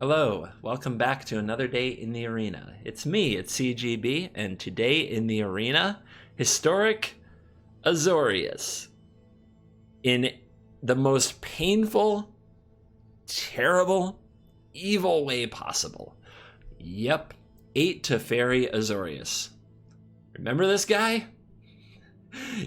Hello, welcome back to another day in the arena. It's me, it's CGB, and today in the arena, historic Azorius. In the most painful, terrible, evil way possible. Yep, 8 Teferi Azorius. Remember this guy?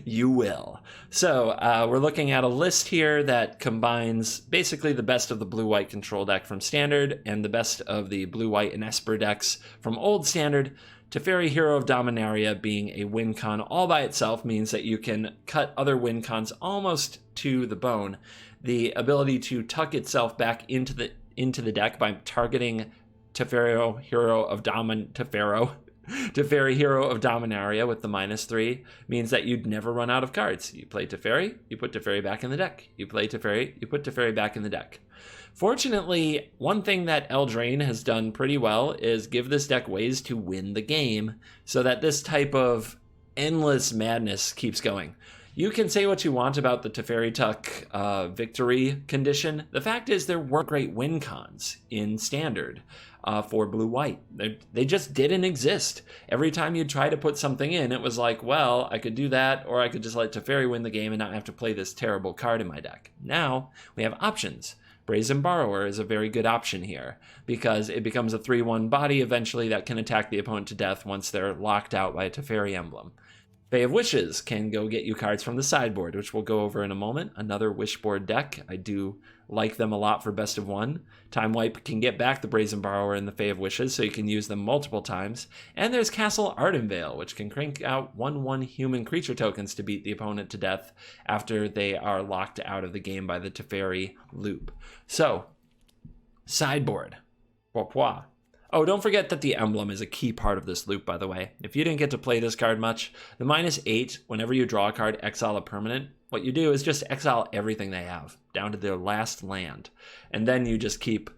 You will. So we're looking at a list here that combines basically the best of the blue-white control deck from Standard and the best of the blue-white and Esper decks from Old Standard. Teferi, Hero of Dominaria, being a win con all by itself means that you can cut other win cons almost to the bone. The ability to tuck itself back into the deck by targeting Teferi, Hero of Teferi, Hero of Dominaria with the -3 means that you'd never run out of cards. You play Teferi, you put Teferi back in the deck. You play Teferi, you put Teferi back in the deck. Fortunately, one thing that Eldraine has done pretty well is give this deck ways to win the game so that this type of endless madness keeps going. You can say what you want about the Teferi Tuck victory condition. The fact is there weren't great win cons in Standard for blue-white. They just didn't exist. Every time you try to put something in, it was like, well, I could do that, or I could just let Teferi win the game and not have to play this terrible card in my deck. Now, we have options. Brazen Borrower is a very good option here because it becomes a 3/1 body eventually that can attack the opponent to death once they're locked out by a Teferi emblem. Bay of Wishes can go get you cards from the sideboard, which we'll go over in a moment. Another Wishboard deck. I do like them a lot for best of one. Time Wipe can get back the Brazen Borrower and the Bay of Wishes, so you can use them multiple times. And there's Castle Ardenvale, which can crank out 1/1 human creature tokens to beat the opponent to death after they are locked out of the game by the Teferi loop. So, sideboard. Pourquoi? Oh, don't forget that the emblem is a key part of this loop, by the way. If you didn't get to play this card much, the -8, whenever you draw a card, exile a permanent, what you do is just exile everything they have, down to their last land. And then you just keep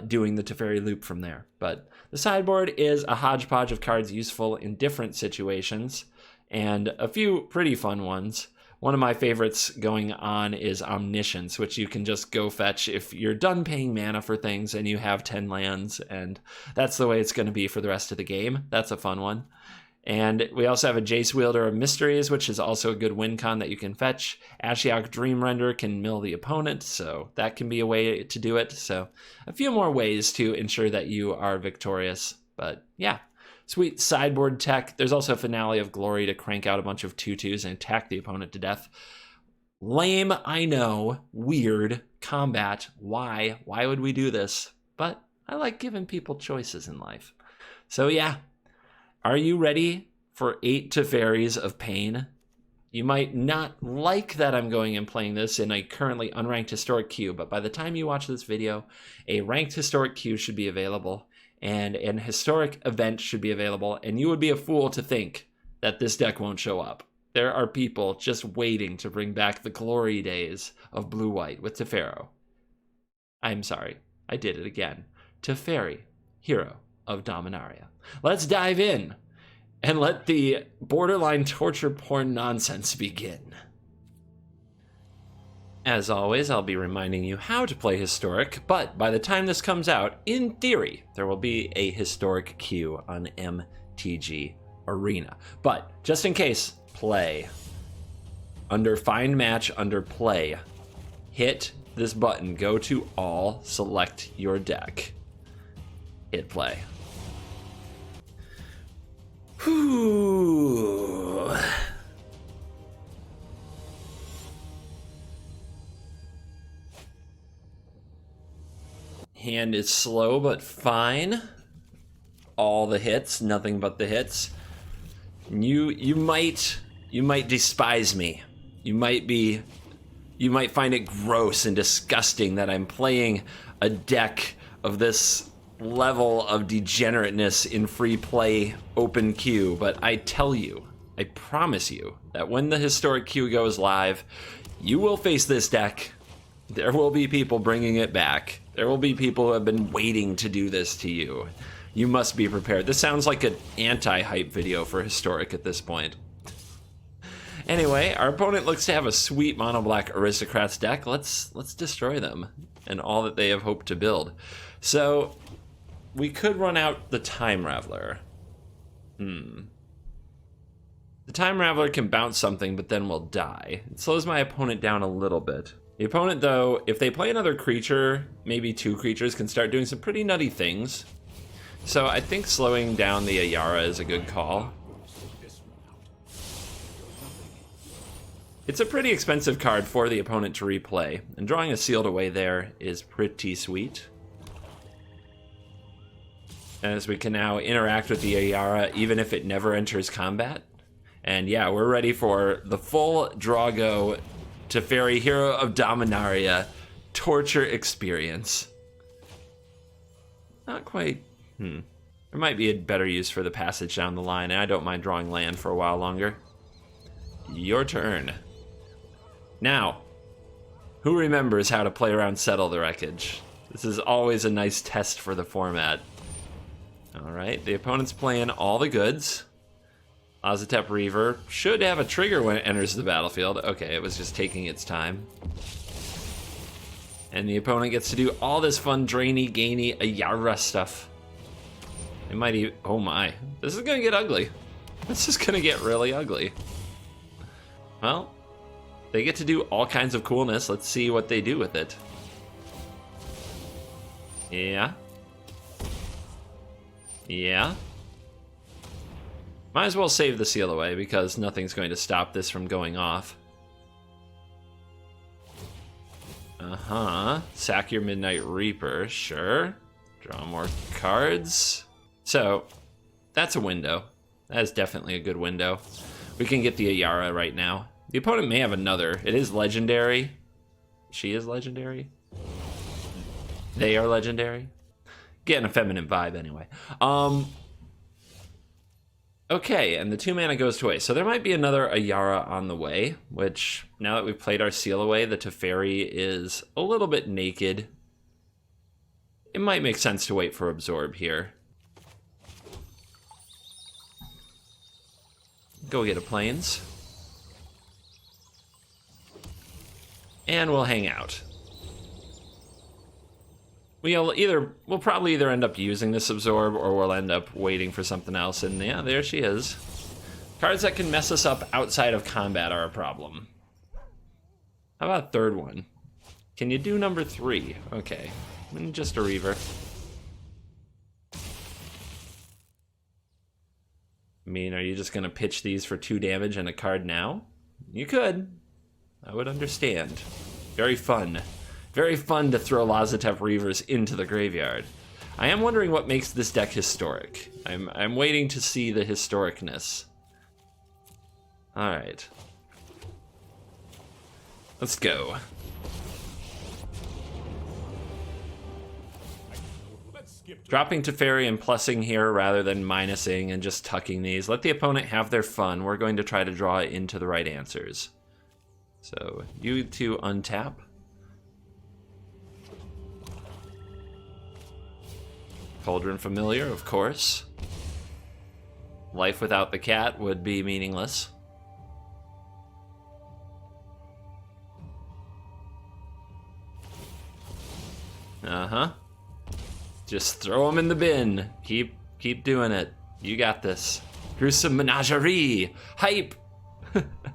doing the Teferi loop from there. But the sideboard is a hodgepodge of cards useful in different situations, and a few pretty fun ones. One of my favorites going on is Omniscience, which you can just go fetch if you're done paying mana for things and you have 10 lands, and that's the way it's going to be for the rest of the game. That's a fun one. And we also have a Jace Wielder of Mysteries, which is also a good win con that you can fetch. Ashiok Dreamrender can mill the opponent, so that can be a way to do it. So a few more ways to ensure that you are victorious. But yeah. Sweet sideboard tech. There's also a Finale of Glory to crank out a bunch of 2/2s and attack the opponent to death. Lame, I know. Weird. Combat. Why? Why would we do this? But I like giving people choices in life. So yeah. Are you ready for 8 Teferis of pain? You might not like that I'm going and playing this in a currently unranked historic queue, but by the time you watch this video, a ranked historic queue should be available. And an historic event should be available, and you would be a fool to think that this deck won't show up. There are people just waiting to bring back the glory days of blue-white with Teferi. I'm sorry, I did it again. Teferi, Hero of Dominaria. Let's dive in and let the borderline torture porn nonsense begin. As always, I'll be reminding you how to play Historic, but by the time this comes out, in theory, there will be a Historic queue on MTG Arena. But just in case, play. Under Find Match, under Play, hit this button, go to All, select your deck. Hit play. Whew. Hand is slow but fine. All the hits, nothing but the hits. You might despise me. You might find it gross and disgusting that I'm playing a deck of this level of degenerateness in free play open queue, but I tell you, I promise you that when the historic queue goes live, you will face this deck. There will be people bringing it back. There will be people who have been waiting to do this to you. You must be prepared. This sounds like an anti-hype video for Historic at this point. Anyway, our opponent looks to have a sweet mono black aristocrats deck. Let's destroy them and all that they have hoped to build. So we could run out the Time Raveler. The Time Raveler can bounce something, but then will die. It slows my opponent down a little bit. The opponent, though, if they play another creature, maybe two creatures, can start doing some pretty nutty things. So I think slowing down the Ayara is a good call. It's a pretty expensive card for the opponent to replay, and drawing a Sealed Away there is pretty sweet. As we can now interact with the Ayara even if it never enters combat. And yeah, we're ready for the full Drago Teferi Hero of Dominaria torture experience. Not quite. There might be a better use for the passage down the line, and I don't mind drawing land for a while longer. Your turn. Now, who remembers how to play around Settle the Wreckage? This is always a nice test for the format. Alright, the opponent's playing all the goods. Azotep Reaver should have a trigger when it enters the battlefield. Okay, it was just taking its time. And the opponent gets to do all this fun drainy, gainy Ayara stuff. It might even... Oh my. This is gonna get ugly. This is gonna get really ugly. Well, they get to do all kinds of coolness. Let's see what they do with it. Yeah. Yeah. Might as well save the Seal Away because nothing's going to stop this from going off. Sack your Midnight Reaper, sure. Draw more cards. So, that's a window. That is definitely a good window. We can get the Ayara right now. The opponent may have another. It is legendary. She is legendary. They are legendary. Getting a feminine vibe anyway. Okay, and the 2-mana goes to waste. So there might be another Ayara on the way, which, now that we've played our Seal Away, the Teferi is a little bit naked. It might make sense to wait for Absorb here. Go get a Plains. And we'll hang out. We'll probably either end up using this Absorb or we'll end up waiting for something else. And yeah, there she is. Cards that can mess us up outside of combat are a problem. How about a third one? Can you do number 3? Okay, just a Reaver. I mean, are you just gonna pitch these for 2 damage and a card now? You could. I would understand. Very fun. Very fun to throw Lazotep Reavers into the graveyard. I am wondering what makes this deck historic. I'm waiting to see the historicness. Alright. Let's go. Dropping Teferi and plussing here rather than minusing and just tucking these. Let the opponent have their fun. We're going to try to draw into the right answers. So, you 2 untap. Cauldron Familiar, of course. Life without the cat would be meaningless. Just throw them in the bin. Keep doing it. You got this. Gruesome Menagerie. Hype.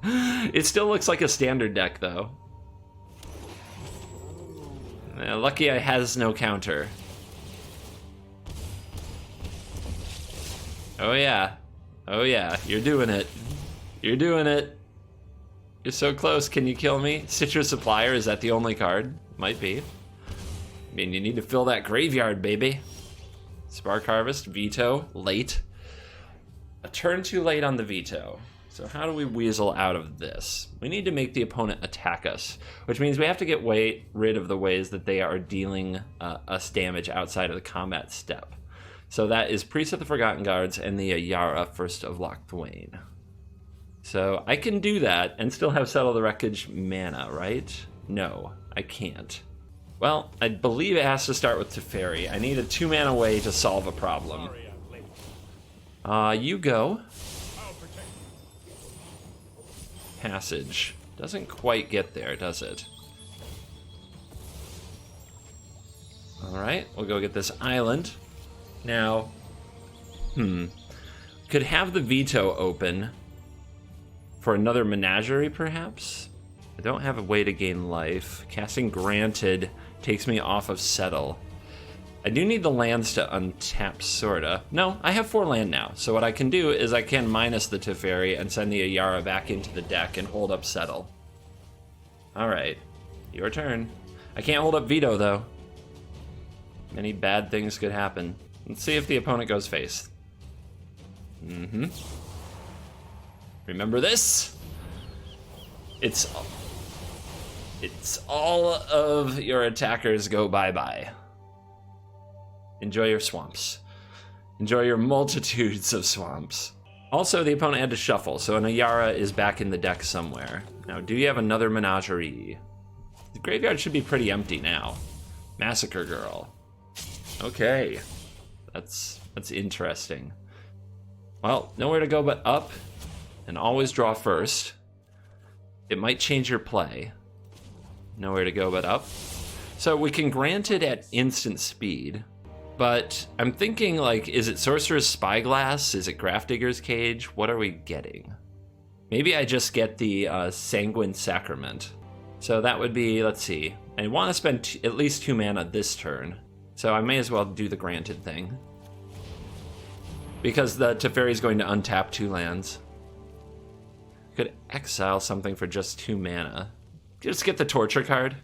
It still looks like a standard deck, though. Lucky I has no counter. Oh yeah. Oh yeah. You're doing it. You're doing it. You're so close. Can you kill me? Citrus Supplier, is that the only card? Might be. I mean, you need to fill that graveyard, baby. Spark Harvest, Veto, late. A turn too late on the Veto. So how do we weasel out of this? We need to make the opponent attack us, which means we have to get rid of the ways that they are dealing us damage outside of the combat step. So that is Priest of the Forgotten Guards and the Ayara, First of Locthwain. So I can do that and still have Settle the Wreckage mana, right? No, I can't. Well, I believe it has to start with Teferi. I need a 2-mana way to solve a problem. You go. passage. Doesn't quite get there, does it? Alright, we'll go get this island. Now, could have the veto open for another menagerie, perhaps? I don't have a way to gain life. Casting Granted takes me off of Settle. I do need the lands to untap, sorta. No, I have 4 land now, so what I can do is I can minus the Teferi and send the Ayara back into the deck and hold up Settle. Alright, your turn. I can't hold up Veto, though. Many bad things could happen. Let's see if the opponent goes face. Remember this? It's all of your attackers go bye-bye. Enjoy your swamps. Enjoy your multitudes of swamps. Also, the opponent had to shuffle, so an Ayara is back in the deck somewhere. Now, do you have another menagerie? The graveyard should be pretty empty now. Massacre Girl. Okay. That's interesting. Well, nowhere to go but up, and always draw first. It might change your play. Nowhere to go but up. So we can grant it at instant speed, but I'm thinking, like, is it Sorcerer's Spyglass? Is it Grafdigger's Cage? What are we getting? Maybe I just get the Sanguine Sacrament. So that would be, let's see, I want to spend at least 2 mana this turn, so I may as well do the granted thing. Because the Teferi is going to untap 2 lands. Could exile something for just 2 mana. Just get the Torture card.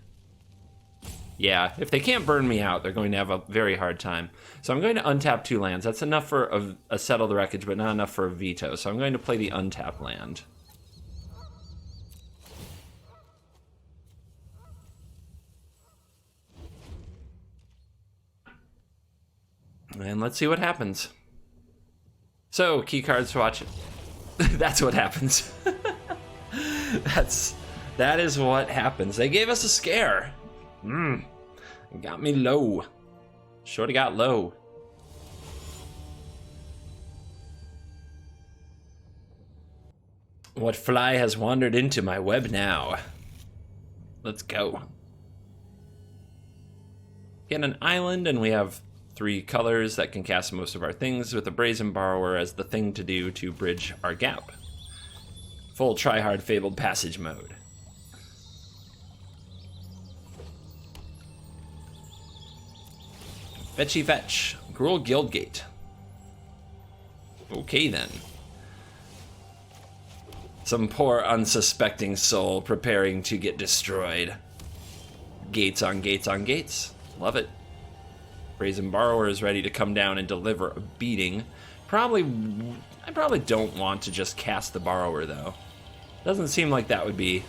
Yeah, if they can't burn me out, they're going to have a very hard time. So I'm going to untap 2 lands. That's enough for a Settle the Wreckage, but not enough for a veto. So I'm going to play the untap land. And let's see what happens. So, key cards to watch. That's what happens. That is what happens. They gave us a scare. Got me low. Shorty got low. What fly has wandered into my web now? Let's go. Get an island, and we have 3 colors that can cast most of our things, with a Brazen Borrower as the thing to do to bridge our gap. Full tryhard Fabled Passage mode. Fetchy fetch. Gruul Guildgate. Okay then. Some poor unsuspecting soul preparing to get destroyed. Gates on gates on gates. Love it. Brazen Borrower is ready to come down and deliver a beating. I probably don't want to just cast the Borrower, though. Doesn't seem like that would be...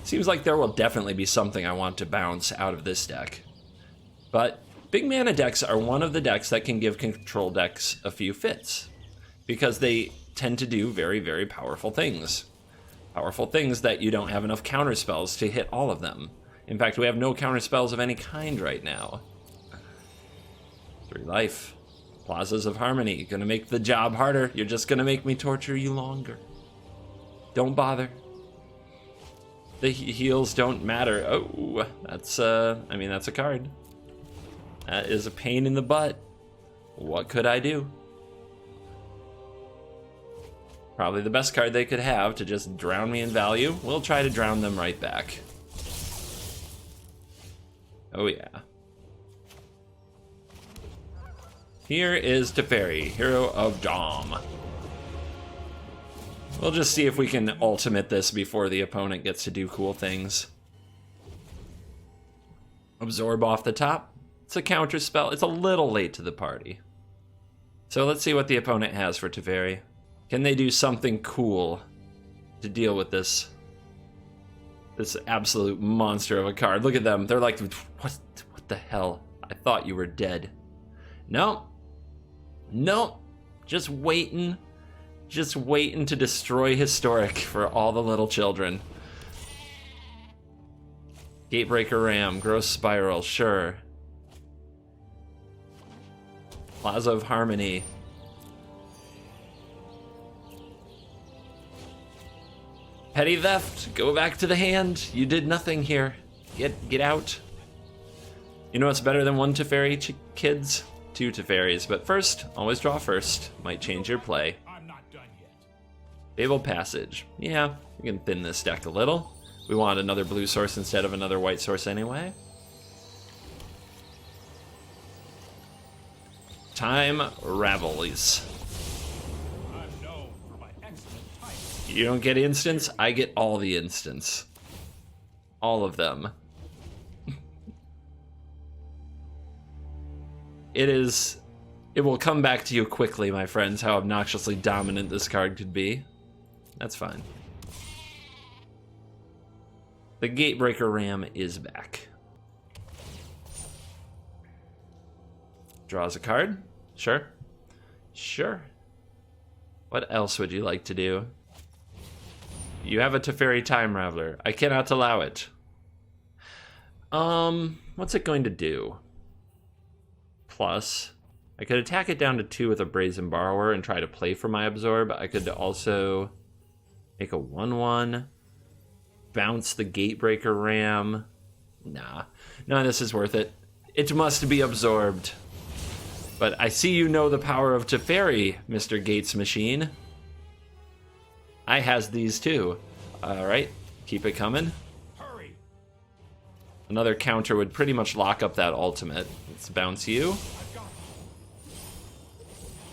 Seems like there will definitely be something I want to bounce out of this deck. But big mana decks are one of the decks that can give control decks a few fits, because they tend to do very, very powerful things. Powerful things that you don't have enough counterspells to hit all of them. In fact, we have no counterspells of any kind right now. 3 life. Plazas of Harmony. Gonna make the job harder. You're just gonna make me torture you longer. Don't bother. The heals don't matter. Oh, that's, I mean, that's a card. That is a pain in the butt. What could I do? Probably the best card they could have to just drown me in value. We'll try to drown them right back. Oh yeah. Here is Teferi, Hero of Dom. We'll just see if we can ultimate this before the opponent gets to do cool things. Absorb off the top. It's a counter spell. It's a little late to the party. So let's see what the opponent has for Teferi. Can they do something cool to deal with this absolute monster of a card? Look at them. They're like, what the hell? I thought you were dead. No. No. Just waiting to destroy Historic for all the little children. Gatebreaker Ram, Gross Spiral, sure. Plaza of Harmony. Petty theft, go back to the hand. You did nothing here. Get out. You know what's better than 1 Teferi, kids? 2 Teferis, but first, always draw first. Might change your play. I'm not done yet. Fabled Passage. Yeah, we can thin this deck a little. We want another blue source instead of another white source anyway. Time Ravels. I'm known for my excellent timing. You don't get instants, I get all the instants. All of them. It will come back to you quickly, my friends, how obnoxiously dominant this card could be. That's fine. The Gatebreaker Ram is back. Draws a card? Sure. Sure. What else would you like to do? You have a Teferi Time Raveler. I cannot allow it. What's it going to do? Plus, I could attack it down to 2 with a Brazen Borrower and try to play for my Absorb. I could also make a 1/1, bounce the Gatebreaker Ram. Nah, none of this is worth it. It must be absorbed. But I see you know the power of Teferi, Mr. Gates Machine. I has these too. All right, keep it coming. Hurry. Another counter would pretty much lock up that ultimate. Let's bounce you. I've got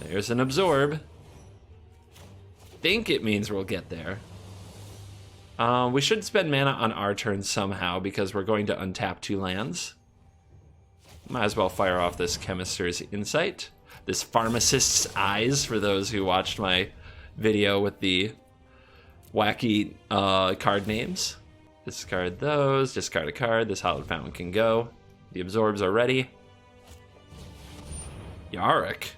it. There's an absorb. Think it means we'll get there. We should spend mana on our turn somehow because we're going to untap 2 lands. Might as well fire off this Chemister's Insight. This Pharmacist's Eyes for those who watched my video with the wacky card names. Discard those, discard a card. This Hallowed Fountain can go. The absorbs are ready. Yarick.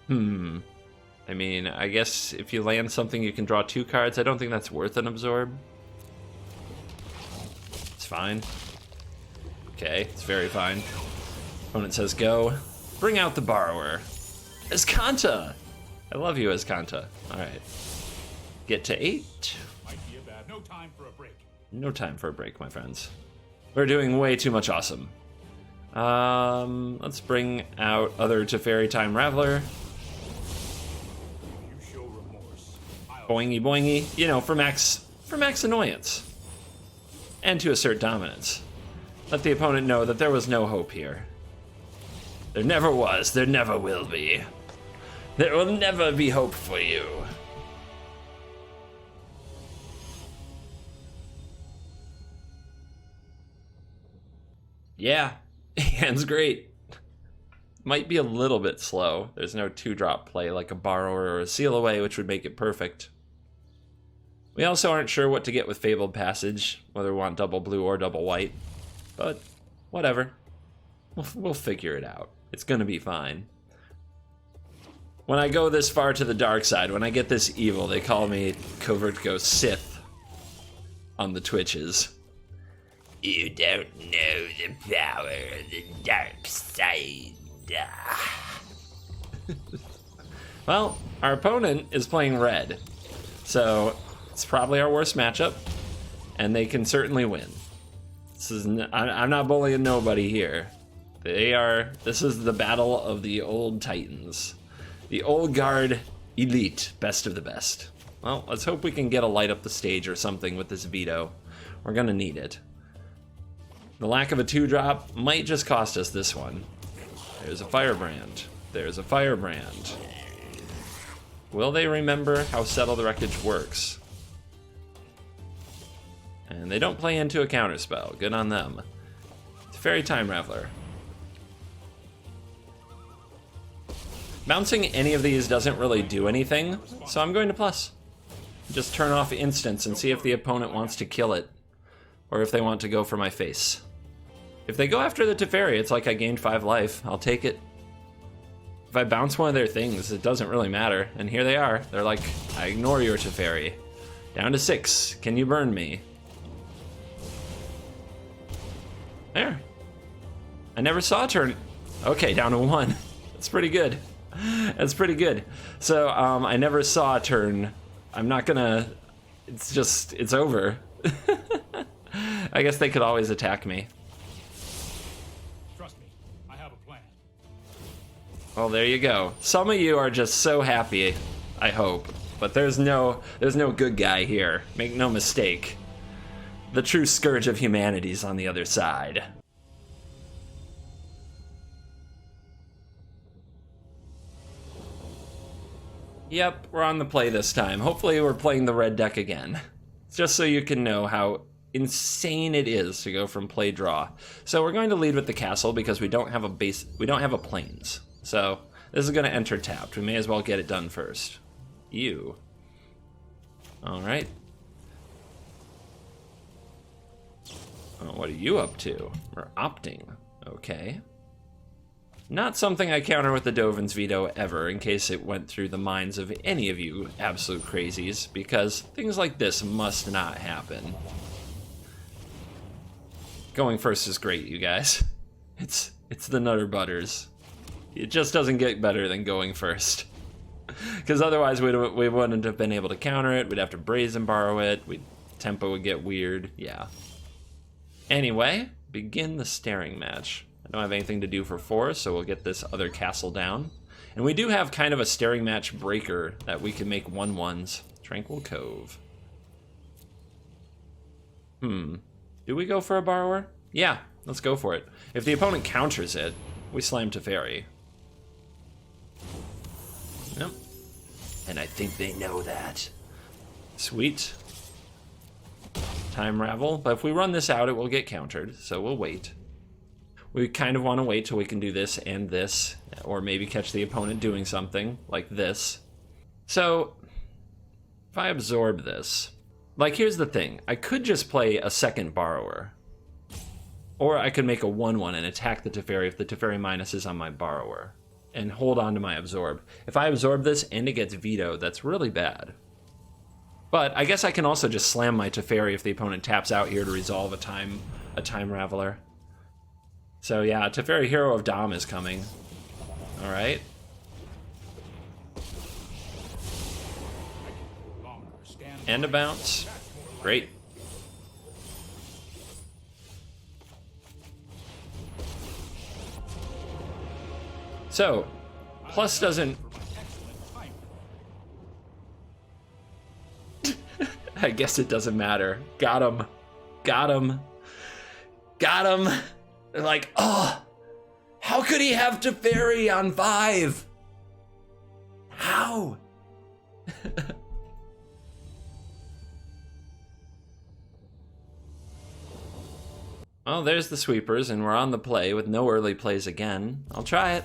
I mean, I guess if you land something, you can draw 2 cards. I don't think that's worth an absorb. It's fine. Okay, it's very fine. Opponent says go. Bring out the Borrower. Azcanta! I love you, Azcanta. Alright. Get to 8. Might be a bad. No time for a break. No time for a break, my friends. We're doing way too much awesome. Let's bring out other Teferi Time Raveler. You show remorse. Boingy boingy. You know, for max annoyance. And to assert dominance. Let the opponent know that there was no hope here. There never was, there never will be. There will never be hope for you. Yeah, hand's great. Might be a little bit slow. There's no 2-drop play like a Borrower or a Seal Away, which would make it perfect. We also aren't sure what to get with Fabled Passage, whether we want double blue or double white. But whatever. We'll figure it out. It's gonna be fine. When I go this far to the dark side, when I get this evil, they call me Covert Ghost Sith on the Twitches. You don't know the power of the dark side. Well, our opponent is playing red, so it's probably our worst matchup, and they can certainly win. I'm not bullying nobody here. This is the battle of the old Titans. The old guard elite, best of the best. Well, let's hope we can get a light up the stage or something with this veto. We're gonna need it. The lack of a 2-drop might just cost us this one. There's a Firebrand. There's a Firebrand. Will they remember how Settle the Wreckage works? And they don't play into a counterspell. Good on them. Teferi Time Raveler. Bouncing any of these doesn't really do anything, so I'm going to plus. Just turn off instants and see if the opponent wants to kill it, or if they want to go for my face. If they go after the Teferi, it's like I gained 5 life. I'll take it. If I bounce one of their things, it doesn't really matter. And here they are. They're like, I ignore your Teferi. Down to 6. Can you burn me? There. I never saw a turn. Okay, down to 1. That's pretty good. That's pretty good. So I never saw a turn I'm not gonna... It's just... It's over. I guess they could always attack me. Trust me, I have a plan. Well, there you go. Some of you are just so happy, I hope. But there's no good guy here. Make no mistake. The true scourge of humanity's on the other side. Yep, we're on the play this time. Hopefully we're playing the red deck again. Just so you can know how insane it is to go from play draw. So we're going to lead with the castle because we don't have a base, we don't have a plains. So this is going to enter tapped. We may as well get it done first. You. All right. Oh, what are you up to? We're opting. Okay. Not something I counter with the Dovin's Veto ever, in case it went through the minds of any of you absolute crazies, because things like this must not happen. Going first is great, you guys. It's the Nutter Butters. It just doesn't get better than going first. Because otherwise we wouldn't have been able to counter it, we'd have to Brazen Borrow it, tempo would get weird, yeah. Anyway, begin the staring match. I don't have anything to do for 4, so we'll get this other castle down. And we do have kind of a staring match breaker that we can make 1/1s. Tranquil Cove. Do we go for a borrower? Yeah, let's go for it. If the opponent counters it, we slam Teferi. Yep. And I think they know that. Sweet. Time Ravel. But if we run this out, it will get countered, so we'll wait. We kind of want to wait till we can do this and this, or maybe catch the opponent doing something like this. So, if I absorb this, like here's the thing, I could just play a second borrower, or I could make a 1/1 and attack the Teferi if the Teferi minus is on my borrower, and hold on to my absorb. If I absorb this and it gets vetoed, that's really bad. But I guess I can also just slam my Teferi if the opponent taps out here to resolve a time Raveler. So yeah, Teferi Hero of Dom is coming. All right. And a bounce. Great. So, plus doesn't... I guess it doesn't matter. Got him. Got him. Got him. They're like, oh, how could he have Teferi on 5? How? Well, there's the sweepers, and we're on the play with no early plays again. I'll try it.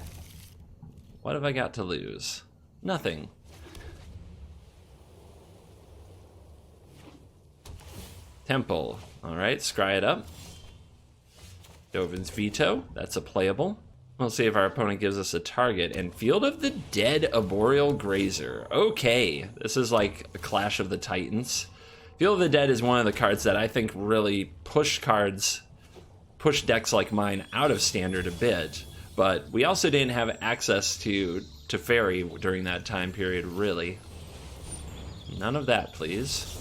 What have I got to lose? Nothing. Temple. All right, scry it up. Dovin's Veto, that's a playable. We'll see if our opponent gives us a target. And Field of the Dead Arboreal Grazer. Okay, this is like a Clash of the Titans. Field of the Dead is one of the cards that I think really push decks like mine out of standard a bit. But we also didn't have access to Teferi during that time period, really. None of that, please.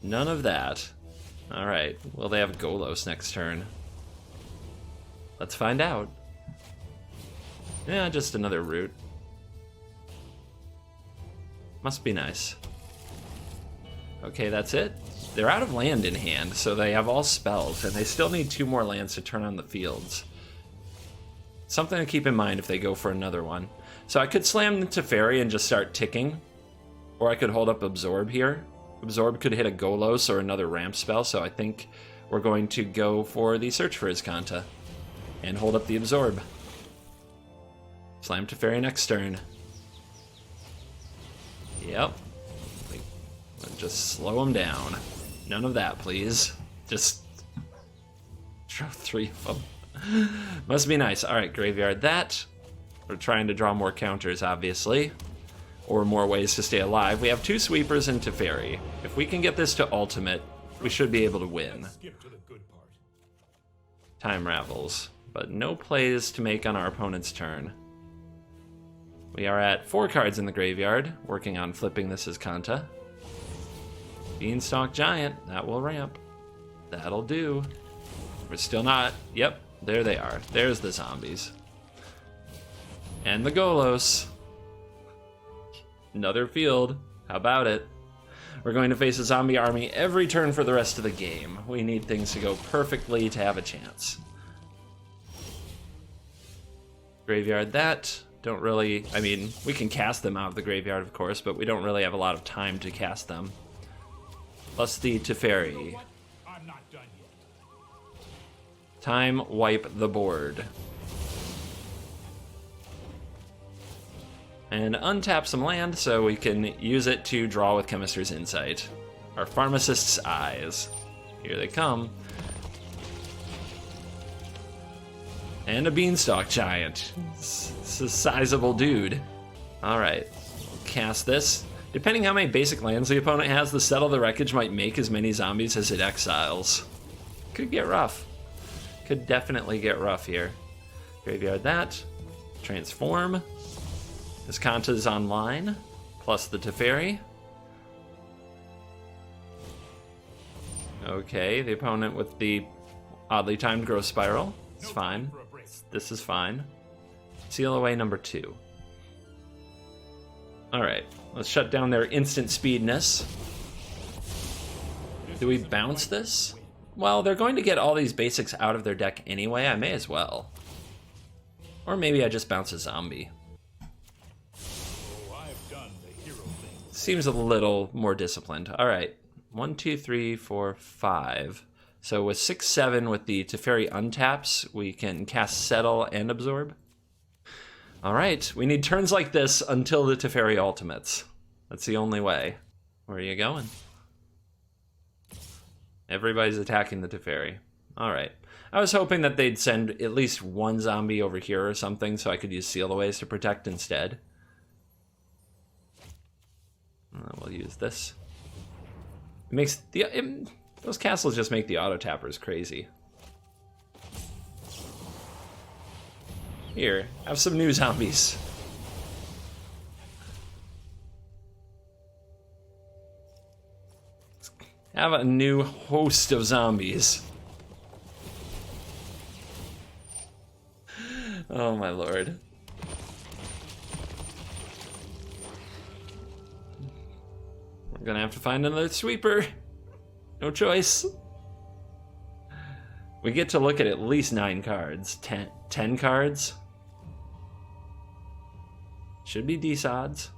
None of that. Alright, will they have Golos next turn? Let's find out. Yeah, just another route. Must be nice. Okay, that's it. They're out of land in hand, so they have all spells, and they still need 2 more lands to turn on the fields. Something to keep in mind if they go for another one. So I could slam the Teferi and just start ticking, or I could hold up Absorb here. Absorb could hit a Golos or another ramp spell, so I think we're going to go for the Search for Azcanta and hold up the Absorb. Slam Teferi next turn. Yep. Just slow him down. None of that, please. Just draw 3 of them. Must be nice. Alright, graveyard that. We're trying to draw more counters, obviously. Or more ways to stay alive. We have 2 sweepers and Teferi. If we can get this to ultimate, we should be able to win. Time Ravels. But no plays to make on our opponent's turn. We are at 4 cards in the graveyard, working on flipping this as Kanta. Beanstalk Giant, that will ramp. That'll do. We're still not. Yep, there they are. There's the zombies. And the Golos. Another field. How about it? We're going to face a zombie army every turn for the rest of the game. We need things to go perfectly to have a chance. Graveyard that. Don't really, I mean, we can cast them out of the graveyard, of course, but we don't really have a lot of time to cast them. Plus the Teferi. I'm not done yet. Time wipe the board. And untap some land so we can use it to draw with Chemist's Insight. Our Pharmacist's Eyes. Here they come. And a Beanstalk Giant. It's a sizable dude. Alright, cast this. Depending how many basic lands the opponent has, the Settle the Wreckage might make as many zombies as it exiles. Could get rough. Could definitely get rough here. Graveyard that. Transform. This Kanta is online, plus the Teferi. Okay, the opponent with the oddly timed growth spiral. It's fine. This is fine. Seal away number 2. Alright, let's shut down their instant speedness. Do we bounce this? Well, they're going to get all these basics out of their deck anyway, I may as well. Or maybe I just bounce a zombie. Seems a little more disciplined. Alright, 1, 2, 3, 4, 5. So with 6, 7 with the Teferi untaps, we can cast Settle and Absorb. Alright, we need turns like this until the Teferi ultimates. That's the only way. Where are you going? Everybody's attacking the Teferi. Alright. I was hoping that they'd send at least one zombie over here or something so I could use Sealaways to protect instead. We'll use this. It makes the... those castles just make the auto-tappers crazy. Here, have some new zombies. Have a new host of zombies. Oh my lord. We're gonna have to find another sweeper. No choice. We get to look at least 9 cards. 10 cards. Should be decent odds.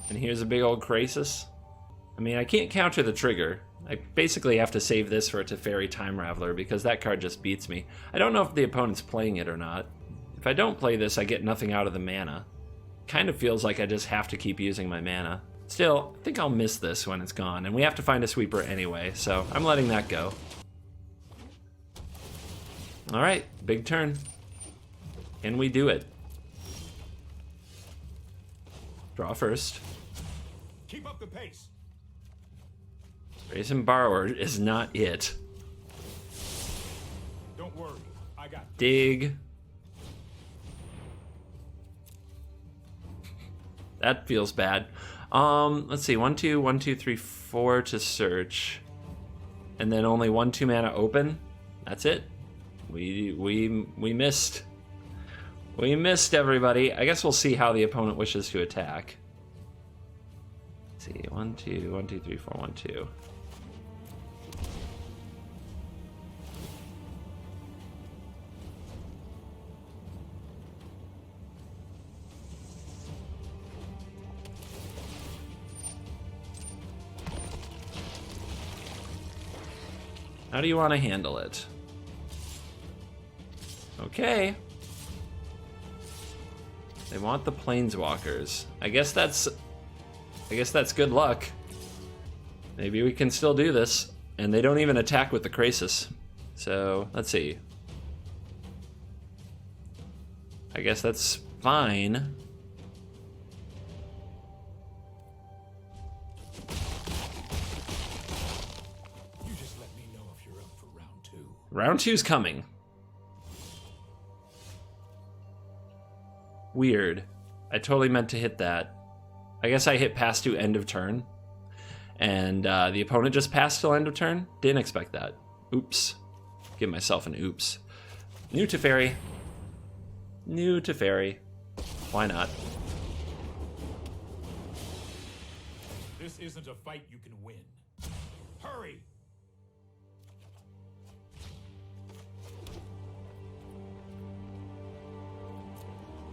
And here's a big old Crisis. I mean, I can't counter the trigger. I basically have to save this for a Teferi Time Raveler because that card just beats me. I don't know if the opponent's playing it or not. If I don't play this, I get nothing out of the mana. Kind of feels like I just have to keep using my mana. Still, I think I'll miss this when it's gone, and we have to find a sweeper anyway, so I'm letting that go. Alright, big turn. Can we do it? Draw first. Keep up the pace. Raise and Borrower is not it. Don't worry, I got this. Dig. That feels bad. Let's see. 1, 2, 1, 2, 3, 4 to search, and then only 1, 2 mana open. That's it. We missed. We missed, everybody. I guess we'll see how the opponent wishes to attack. Let's see. 1, 2, 1, 2, 3, 4, 1, 2. How do you want to handle it? Okay. They want the Planeswalkers. I guess that's good luck. Maybe we can still do this. And they don't even attack with the Crisis. So, let's see. I guess that's fine. You just let me know if you're up for round 2. Round 2's coming. Weird. I totally meant to hit that. I guess I hit pass to end of turn. And the opponent just passed till end of turn? Didn't expect that. Oops. Give myself an oops. New Teferi. New Teferi. Why not? This isn't a fight you can win. Hurry!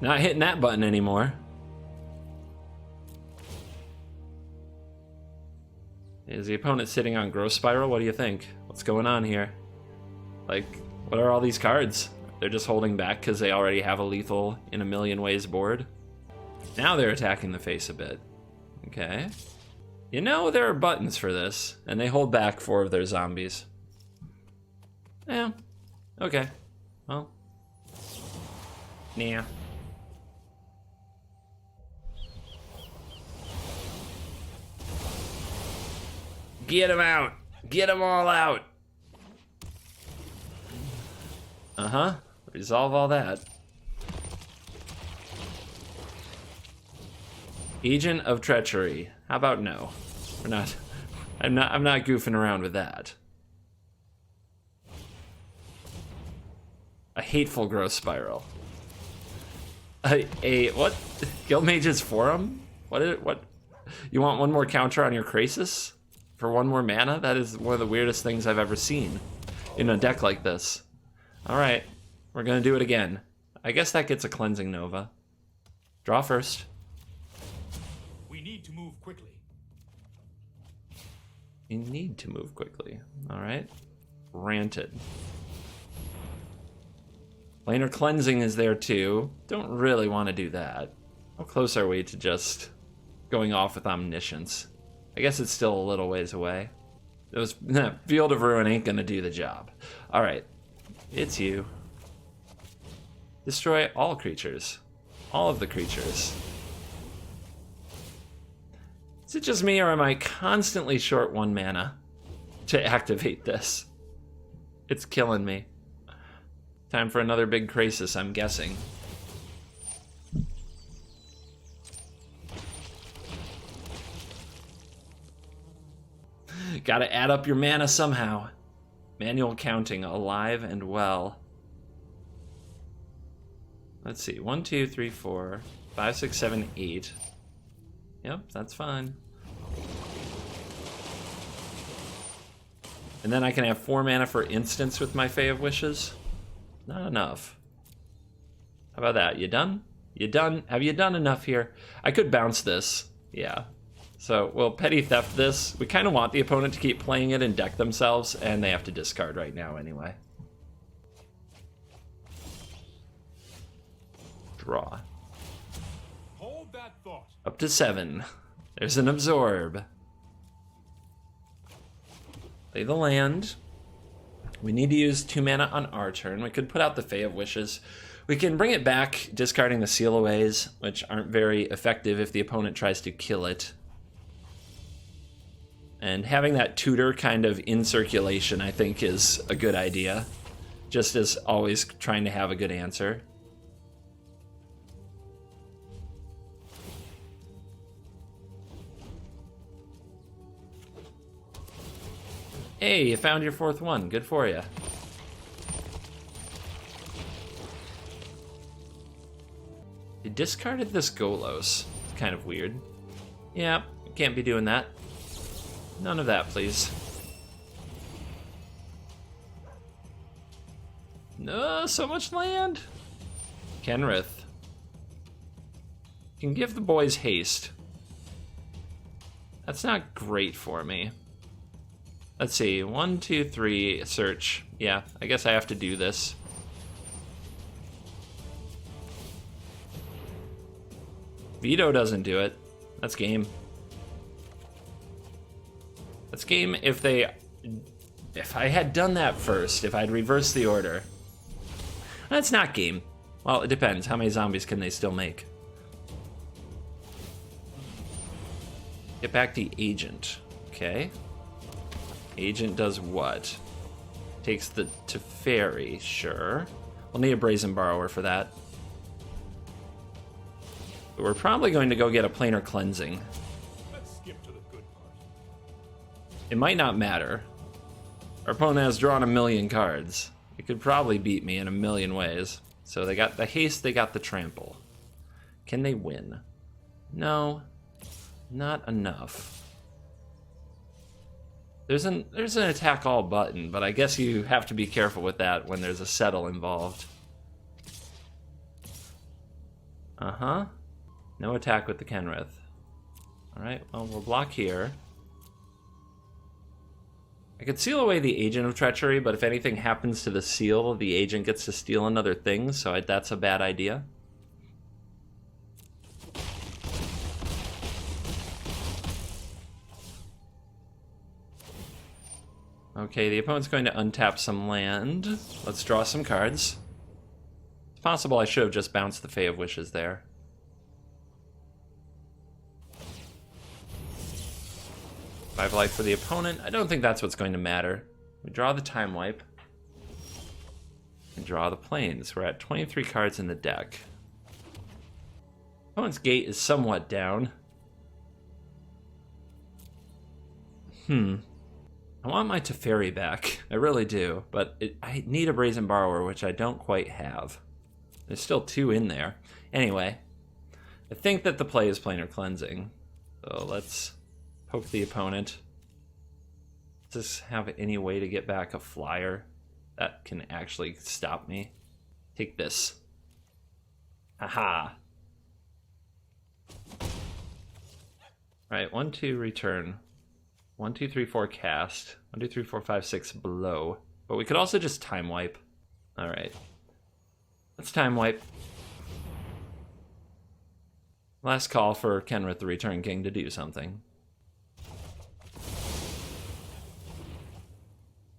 Not hitting that button anymore. Is the opponent sitting on Growth Spiral? What do you think? What's going on here? Like, what are all these cards? They're just holding back because they already have a lethal in a million ways board. Now they're attacking the face a bit. Okay. You know, there are buttons for this, and they hold back 4 of their zombies. Yeah. Okay. Well. Nah. Get them out. Get them all out. Uh-huh. Resolve all that. Agent of Treachery. How about no? We're not. I'm not goofing around with that. A hateful growth spiral. A what? Guildmage's Forum? What? You want one more counter on your Krasis? For 1 more mana? That is one of the weirdest things I've ever seen in a deck like this. Alright, we're gonna do it again. I guess that gets a Cleansing Nova. Draw first. We need to move quickly. You need to move quickly. Alright. Granted. Planar Cleansing is there too. Don't really want to do that. How close are we to just going off with Omniscience? I guess it's still a little ways away. Field of Ruin ain't gonna do the job. Alright. It's you. Destroy all creatures. All of the creatures. Is it just me, or am I constantly short 1 mana to activate this? It's killing me. Time for another big Krasis, I'm guessing. Gotta add up your mana somehow. Manual counting, alive and well. Let's see, 1, 2, 3, 4, 5, 6, 7, 8. Yep, that's fine. And then I can have 4 mana for instants with my Fae of Wishes. Not enough. How about that? You done? You done? Have you done enough here? I could bounce this. Yeah. So, we'll Petty Theft this. We kind of want the opponent to keep playing it and deck themselves, and they have to discard right now anyway. Draw. Hold that thought. Up to 7. There's an Absorb. Play the land. We need to use 2 mana on our turn. We could put out the Fae of Wishes. We can bring it back, discarding the Seal-Aways, which aren't very effective if the opponent tries to kill it. And having that tutor kind of in circulation, I think, is a good idea. Just as always trying to have a good answer. Hey, you found your 4th one. Good for you. You discarded this Golos. It's kind of weird. Yeah, can't be doing that. None of that, please. No, so much land. Kenrith. Can give the boys haste. That's not great for me. Let's see, 1, 2, 3, search. Yeah, I guess I have to do this. Veto doesn't do it. That's game. That's game if I had done that first, if I'd reversed the order. That's not game. Well, it depends. How many zombies can they still make? Get back the agent. Okay. Agent does what? Takes the Teferi, sure. We'll need a Brazen Borrower for that. But we're probably going to go get a planar cleansing. Let's skip to the good part. It might not matter. Our opponent has drawn 1,000,000 cards. It could probably beat me in 1,000,000 ways. So they got the haste, they got the trample. Can they win? No, not enough. There's an attack all button, but I guess you have to be careful with that when there's a settle involved. Uh-huh. No attack with the Kenrith. Alright, well, we'll block here. I could seal away the Agent of Treachery, but if anything happens to the seal, the agent gets to steal another thing, so that's a bad idea. Okay, the opponent's going to untap some land. Let's draw some cards. It's possible I should have just bounced the Fae of Wishes there. Five life for the opponent. I don't think that's what's going to matter. We draw the Time Wipe. And draw the Plains. We're at 23 cards in the deck. Opponent's gate is somewhat down. I want my Teferi back. I really do. But I need a Brazen Borrower, which I don't quite have. There's still 2 in there. Anyway, I think that the play is Planar Cleansing. So let's poke the opponent. Does this have any way to get back a flyer that can actually stop me? Take this. Haha. Alright, 1, 2, return. 1, 2, 3, 4, cast. 1, 2, 3, 4, 5, 6, blow. But we could also just Time Wipe. Alright. Let's Time Wipe. Last call for Kenrith the Return King to do something.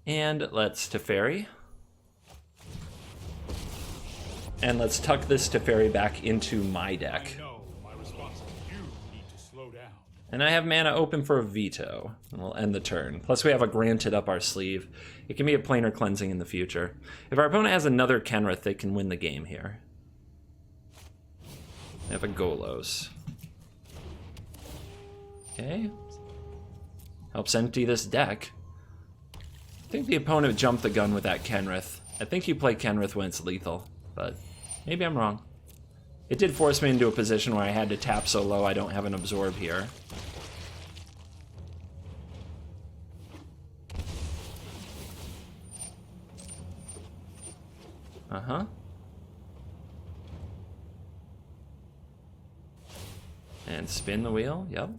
And let's Teferi. And let's tuck this Teferi back into my deck. I know my response. You need to slow down. And I have mana open for a veto. And we'll end the turn. Plus we have a Granted up our sleeve. It can be a Planar Cleansing in the future. If our opponent has another Kenrith, they can win the game here. I have a Golos. Okay. Helps empty this deck. I think the opponent jumped the gun with that Kenrith. I think you play Kenrith when it's lethal, but maybe I'm wrong. It did force me into a position where I had to tap so low I don't have an Absorb here. Uh-huh. And spin the wheel, yep.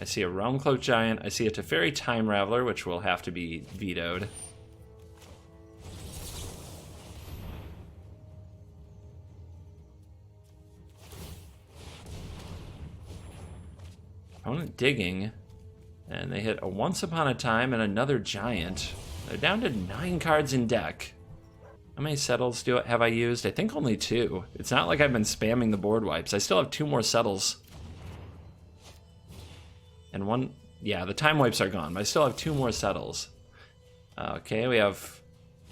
I see a Realm Cloak Giant, I see a Teferi Time Raveler, which will have to be vetoed. Opponent digging, and they hit a Once Upon a Time and another Giant. They're down to 9 cards in deck. How many settles have I used? I think only 2. It's not like I've been spamming the board wipes. I still have 2 more settles. And 1, yeah, the Time Wipes are gone, but I still have 2 more settles. Okay, we have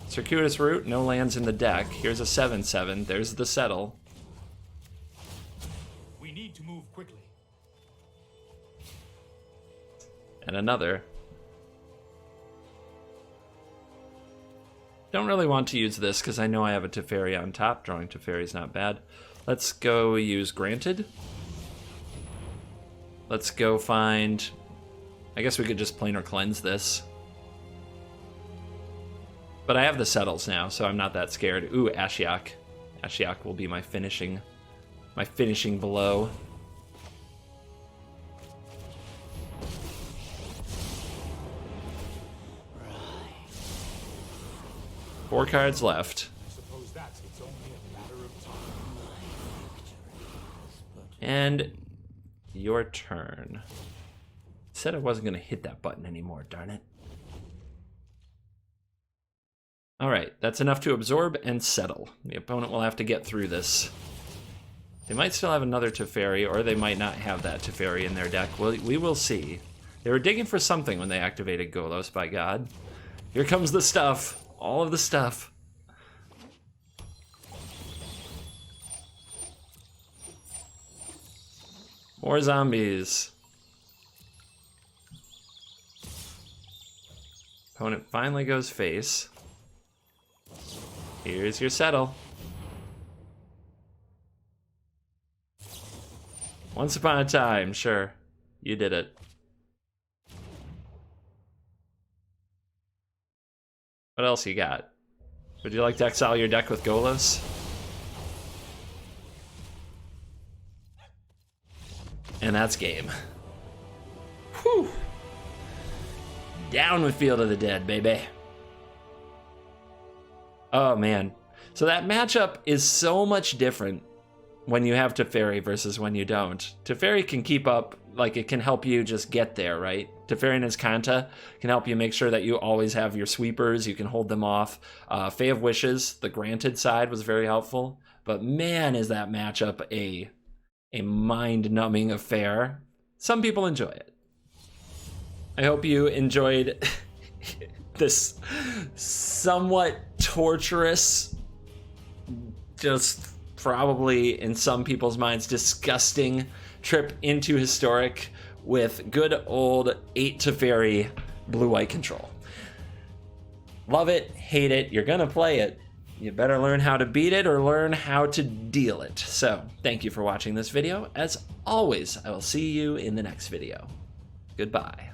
Circuitous Route, no lands in the deck. Here's a 7/7, there's the settle. We need to move quickly. And another. Don't really want to use this because I know I have a Teferi on top. Drawing Teferi is not bad. Let's go use Granted. Let's go find... I guess we could just Planar Cleanse this. But I have the settles now, so I'm not that scared. Ooh, Ashiok. Ashiok will be my finishing blow. Four cards left. I suppose that's it's only a matter of time. And your turn. Said I wasn't going to hit that button anymore, darn it. Alright, that's enough to absorb and settle. The opponent will have to get through this. They might still have another Teferi, or they might not have that Teferi in their deck. We will see. They were digging for something when they activated Golos, by God. Here comes the stuff. All of the stuff. More zombies. Opponent finally goes face. Here's your settle. Once upon a time, sure. You did it. What else you got? Would you like to exile your deck with Golos? And that's game. Whew. Down with Field of the Dead, baby. Oh, man. So that matchup is so much different when you have Teferi versus when you don't. Teferi can keep up, like it can help you just get there, right? Teferi and his Kanta can help you make sure that you always have your sweepers, you can hold them off. Fae of Wishes, the granted side, was very helpful. But man, is that matchup a mind-numbing affair. Some people enjoy it. I hope you enjoyed this somewhat torturous, just probably in some people's minds disgusting trip into Historic with good old 8 Teferi blue-white control. Love it, hate it, you're gonna play it. You better learn how to beat it or learn how to deal it. So, thank you for watching this video. As always, I will see you in the next video. Goodbye.